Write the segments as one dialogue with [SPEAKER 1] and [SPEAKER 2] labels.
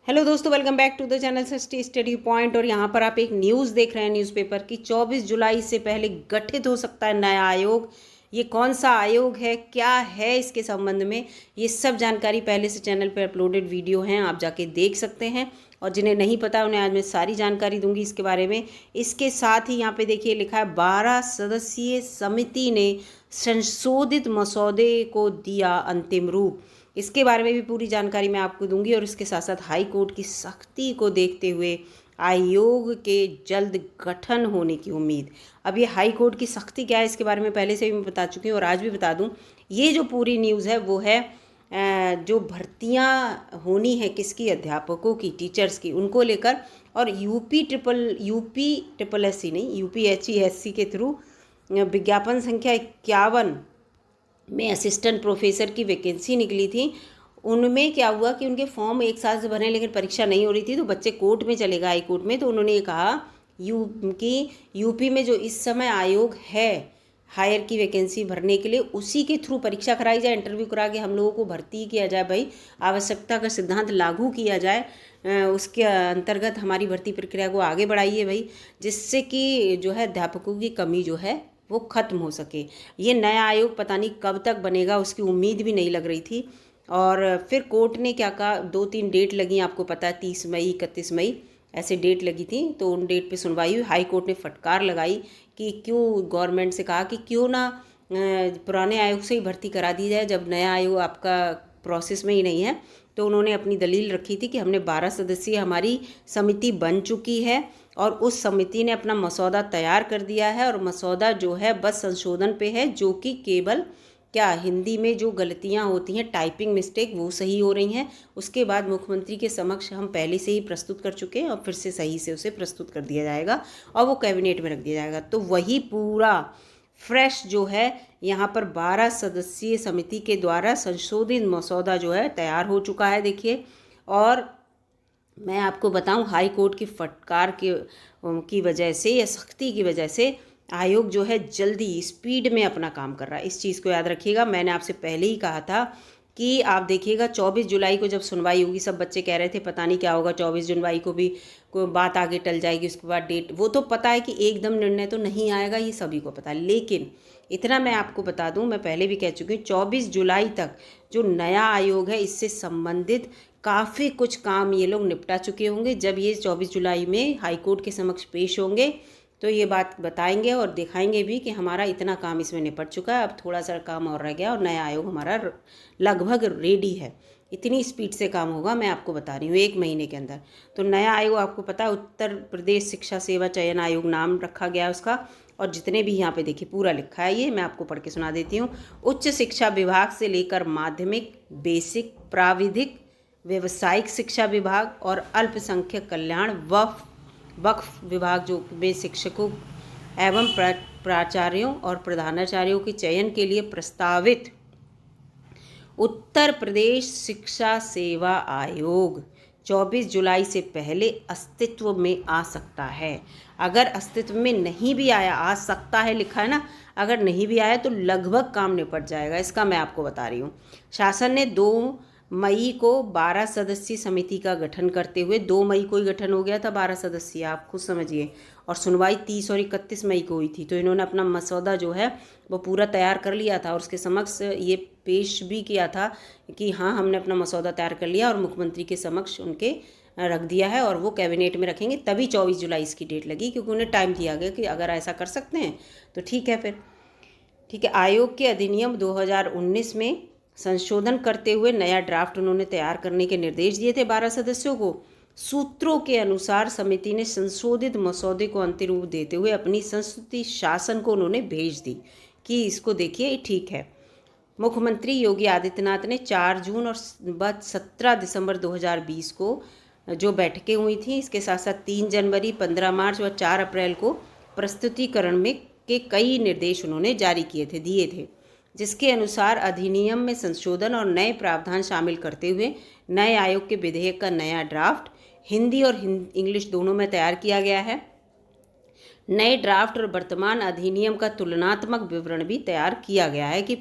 [SPEAKER 1] Hello दोस्तों, welcome back to the channel Sasti study point. और यहाँ पर आप एक न्यूज़ देख रहे हैं न्यूज़पेपर की। 24 जुलाई से पहले गठित हो सकता है नया आयोग। ये कौन सा आयोग है, क्या है इसके संबंध में, ये सब जानकारी पहले से चैनल पर अपलोडेड वीडियो हैं, आप जाके देख सकते हैं। और जिन्हें नहीं पता उन्हें आज मैं सारी जानकारी दूंगी इसके बारे में। इसके साथ ही यहाँ पे देखिए लिखा है 12 सदस्यीय समिति ने संशोधित मसौदे को दिया अंतिम रूप। इसके बारे में भी पूरी जानकारी मैं आपको दूंगी। और इसके साथ साथ हाई कोर्ट की सख्ती को देखते हुए आयोग के जल्द गठन होने की उम्मीद। अब ये हाई कोर्ट की सख्ती क्या है इसके बारे में पहले से भी मैं बता चुकी हूँ और आज भी बता दूँ। ये जो पूरी न्यूज़ है वो है जो भर्तियाँ होनी है किसकी, अध्यापकों की, टीचर्स की, उनको लेकर। और यूपी ट्रिपल एससी नहीं, UPHESC के थ्रू विज्ञापन संख्या 51 में असिस्टेंट प्रोफेसर की वैकेंसी निकली थी। उनमें क्या हुआ कि उनके फॉर्म एक साल से भरे लेकिन परीक्षा नहीं हो रही थी, तो बच्चे कोर्ट में चले गए, हाई कोर्ट में। तो उन्होंने ये कहा कि यूपी में जो इस समय आयोग है हायर की वैकेंसी भरने के लिए, उसी के थ्रू परीक्षा कराई जाए, इंटरव्यू करा के हम लोगों को भर्ती किया जाए भाई, आवश्यकता का सिद्धांत लागू किया जाए, उसके अंतर्गत हमारी भर्ती प्रक्रिया को आगे बढ़ाइए भाई, जिससे कि जो है अध्यापकों की कमी जो है वो ख़त्म हो सके। ये नया आयोग पता नहीं कब तक बनेगा, उसकी उम्मीद भी नहीं लग रही थी। और फिर कोर्ट ने क्या कहा, 2-3 डेट लगी, आपको पता है 30 मई 31 मई ऐसे डेट लगी थी। तो उन डेट पे सुनवाई हुई। हाई कोर्ट ने फटकार लगाई कि क्यों, गवर्नमेंट से कहा कि क्यों ना पुराने आयोग से ही भर्ती करा दी जाए जब नया आयोग आपका प्रोसेस में ही नहीं है। तो उन्होंने अपनी दलील रखी थी कि हमने 12 सदस्यीय हमारी समिति बन चुकी है और उस समिति ने अपना मसौदा तैयार कर दिया है, और मसौदा जो है बस संशोधन पे है, जो कि केवल क्या, हिंदी में जो गलतियां होती हैं, टाइपिंग मिस्टेक, वो सही हो रही हैं। उसके बाद मुख्यमंत्री के समक्ष हम पहले से ही प्रस्तुत कर चुके हैं और फिर से सही से उसे प्रस्तुत कर दिया जाएगा और वो कैबिनेट में रख दिया जाएगा। तो वही पूरा फ्रेश जो है यहाँ पर 12 सदस्यीय समिति के द्वारा संशोधित मसौदा जो है तैयार हो चुका है, देखिए। और मैं आपको बताऊं, हाई कोर्ट की फटकार की वजह से या सख्ती की वजह से आयोग जो है जल्दी स्पीड में अपना काम कर रहा है। इस चीज़ को याद रखिएगा। मैंने आपसे पहले ही कहा था कि आप देखिएगा 24 जुलाई को जब सुनवाई होगी, सब बच्चे कह रहे थे पता नहीं क्या होगा, 24 जुलाई को भी कोई बात आगे टल जाएगी, उसके बाद डेट, वो तो पता है कि एकदम निर्णय तो नहीं आएगा, ये सभी को पता है। लेकिन इतना मैं आपको बता दूं, मैं पहले भी कह चुकी हूँ, 24 जुलाई तक जो नया आयोग है इससे संबंधित काफ़ी कुछ काम ये लोग निपटा चुके होंगे। जब ये 24 जुलाई में हाई कोर्ट के समक्ष पेश होंगे तो ये बात बताएंगे और दिखाएंगे भी कि हमारा इतना काम इसमें निपट चुका है, अब थोड़ा सा काम और रह गया और नया आयोग हमारा लगभग रेडी है। इतनी स्पीड से काम होगा, मैं आपको बता रही हूँ, 1 महीने के अंदर। तो नया आयोग आपको पता है उत्तर प्रदेश शिक्षा सेवा चयन आयोग नाम रखा गया है उसका। और जितने भी यहाँ पे देखिए पूरा लिखा है, ये मैं आपको पढ़ के सुना देती हूँ। उच्च शिक्षा विभाग से लेकर माध्यमिक, बेसिक, प्राविधिक, व्यावसायिक शिक्षा विभाग और अल्पसंख्यक कल्याण वक्फ विभाग जो में शिक्षकों एवं प्राचार्यों और प्रधानाचार्यों के चयन के लिए प्रस्तावित उत्तर प्रदेश शिक्षा सेवा आयोग 24 जुलाई से पहले अस्तित्व में आ सकता है। अगर अस्तित्व में नहीं भी आया, आ सकता है लिखा है ना, अगर नहीं भी आया तो लगभग काम निपट जाएगा, इसका मैं आपको बता रही हूँ। शासन ने 2 मई को 12 सदस्यीय समिति का गठन करते हुए, 2 मई को ही गठन हो गया था 12 सदस्यीय, आप खुद समझिए। और सुनवाई 30 और 31 मई को हुई थी। तो इन्होंने अपना मसौदा जो है वो पूरा तैयार कर लिया था और उसके समक्ष ये पेश भी किया था कि हाँ हमने अपना मसौदा तैयार कर लिया, और मुख्यमंत्री के समक्ष उनके रख दिया है और वो कैबिनेट में रखेंगे। तभी 24 जुलाई इसकी डेट लगी, क्योंकि उन्हें टाइम दिया गया कि अगर ऐसा कर सकते हैं तो ठीक है। फिर ठीक है, आयोग के अधिनियम 2019 में संशोधन करते हुए नया ड्राफ्ट उन्होंने तैयार करने के निर्देश दिए थे 12 सदस्यों को। सूत्रों के अनुसार समिति ने संशोधित मसौदे को अंतिम रूप देते हुए अपनी संस्तुति शासन को उन्होंने भेज दी कि इसको देखिए ठीक है। मुख्यमंत्री योगी आदित्यनाथ ने 4 जून और 17 दिसंबर 2020 को जो बैठकें हुई थी, इसके साथ साथ 3 जनवरी, 15 मार्च और 4 अप्रैल को प्रस्तुतिकरण में के कई निर्देश उन्होंने जारी दिए थे, जिसके अनुसार अधिनियम में संशोधन और नए प्रावधान शामिल करते हुए नए आयोग के विधेयक का नया ड्राफ्ट हिंदी और इंग्लिश दोनों में तैयार किया गया है। नए ड्राफ्ट और वर्तमान अधिनियम का तुलनात्मक विवरण भी तैयार किया गया है कि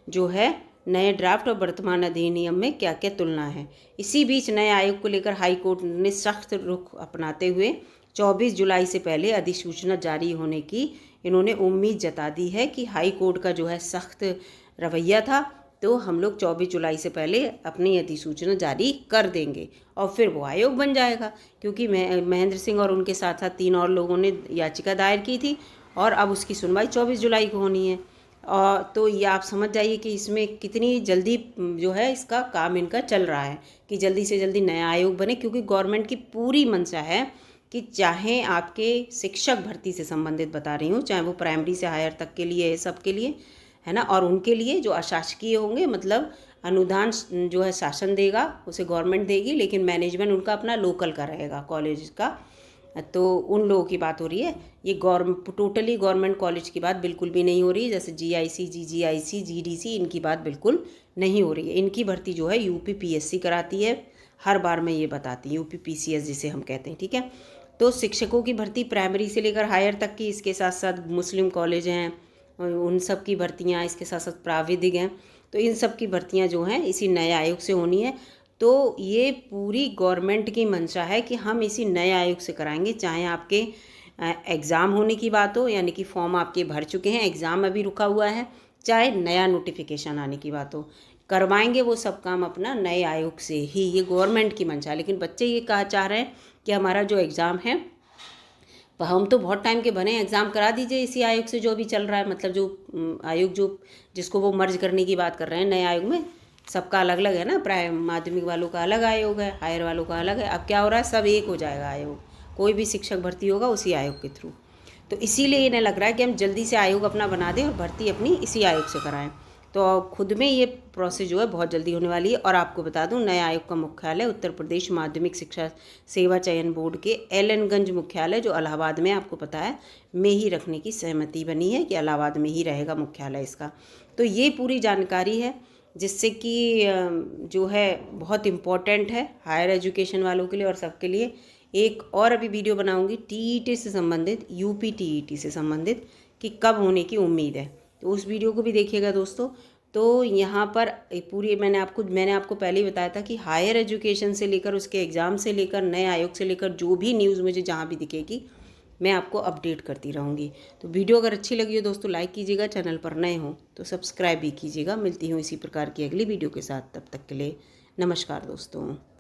[SPEAKER 1] जो है नए ड्राफ्ट और वर्तमान अधिनियम में क्या क्या तुलना है। इसी बीच नए आयोग को लेकर हाई कोर्ट ने सख्त रुख अपनाते हुए 24 जुलाई से पहले अधिसूचना जारी होने की इन्होंने उम्मीद जता दी है कि हाई कोर्ट का जो है सख्त रवैया था, तो हम लोग 24 जुलाई से पहले अपनी अधिसूचना जारी कर देंगे और फिर वो आयोग बन जाएगा। क्योंकि महेंद्र सिंह और उनके साथ साथ 3 और लोगों ने याचिका दायर की थी और अब उसकी सुनवाई 24 जुलाई को होनी है। और तो ये आप समझ जाइए कि इसमें कितनी जल्दी जो है इसका काम इनका चल रहा है कि जल्दी से जल्दी नया आयोग बने, क्योंकि गवर्नमेंट की पूरी मंशा है कि चाहे आपके शिक्षक भर्ती से संबंधित बता रही हूँ, चाहे वो प्राइमरी से हायर तक के लिए है, सबके लिए है ना, और उनके लिए जो अशासकीय होंगे, मतलब अनुदान जो है शासन देगा, उसे गवर्नमेंट देगी, लेकिन मैनेजमेंट उनका अपना लोकल का रहेगा कॉलेज का, तो उन लोगों की बात हो रही है। ये टोटली गवर्नमेंट कॉलेज की बात बिल्कुल भी नहीं हो रही है, जैसे GIC, GGIC, GDC, इनकी बात बिल्कुल नहीं हो रही है। इनकी भर्ती जो है UP PSC कराती है, हर बार मैं ये बताती हूँ, UP PCS जिसे हम कहते हैं, ठीक है। तो शिक्षकों की भर्ती प्राइमरी से लेकर हायर तक की, इसके साथ साथ मुस्लिम कॉलेज हैं उन सब की भर्तियाँ, इसके साथ साथ प्राविधिक हैं, तो इन सब की भर्तियाँ जो हैं इसी नए आयोग से होनी है। तो ये पूरी गवर्नमेंट की मंशा है कि हम इसी नए आयोग से कराएंगे, चाहे आपके एग्ज़ाम होने की बात हो, यानी कि फॉर्म आपके भर चुके हैं, एग्ज़ाम अभी रुका हुआ है, चाहे नया नोटिफिकेशन आने की बात हो, करवाएंगे वो सब काम अपना नए आयोग से ही। ये गवर्नमेंट की मंशा है। लेकिन बच्चे ये कहा चाह रहे हैं कि हमारा जो एग्ज़ाम है, हम तो बहुत टाइम के बने, एग्ज़ाम करा दीजिए इसी आयोग से जो अभी चल रहा है, मतलब जो आयोग जो जिसको वो मर्ज करने की बात कर रहे हैं नए आयोग में, सबका अलग अलग है ना, माध्यमिक वालों का अलग आयोग है, हायर वालों का अलग है। अब क्या हो रहा है, सब एक हो जाएगा आयोग, कोई भी शिक्षक भर्ती होगा उसी आयोग के थ्रू। तो इसीलिए इन्हें लग रहा है कि हम जल्दी से आयोग अपना बना दें और भर्ती अपनी इसी आयोग से कराएं। तो खुद में ये प्रोसेस जो है बहुत जल्दी होने वाली है। और आपको बता दूं, नए आयोग का मुख्यालय उत्तर प्रदेश माध्यमिक शिक्षा सेवा चयन बोर्ड के एलएनगंज मुख्यालय, जो इलाहाबाद में, आपको पता है, में ही रखने की सहमति बनी है कि इलाहाबाद में ही रहेगा मुख्यालय इसका। तो ये पूरी जानकारी है, जिससे कि जो है बहुत इम्पॉर्टेंट है हायर एजुकेशन वालों के लिए और सबके लिए। एक और अभी वीडियो बनाऊंगी TET से संबंधित, UP TET से संबंधित, कि कब होने की उम्मीद है, तो उस वीडियो को भी देखिएगा दोस्तों। तो यहाँ पर पूरी मैंने आपको पहले ही बताया था कि हायर एजुकेशन से लेकर उसके एग्ज़ाम से लेकर नए आयोग से लेकर जो भी न्यूज़ मुझे जहाँ भी दिखेगी मैं आपको अपडेट करती रहूँगी। तो वीडियो अगर अच्छी लगी हो दोस्तों लाइक कीजिएगा, चैनल पर नए हो तो सब्सक्राइब भी कीजिएगा। मिलती हूँ इसी प्रकार की अगली वीडियो के साथ, तब तक के लिए नमस्कार दोस्तों।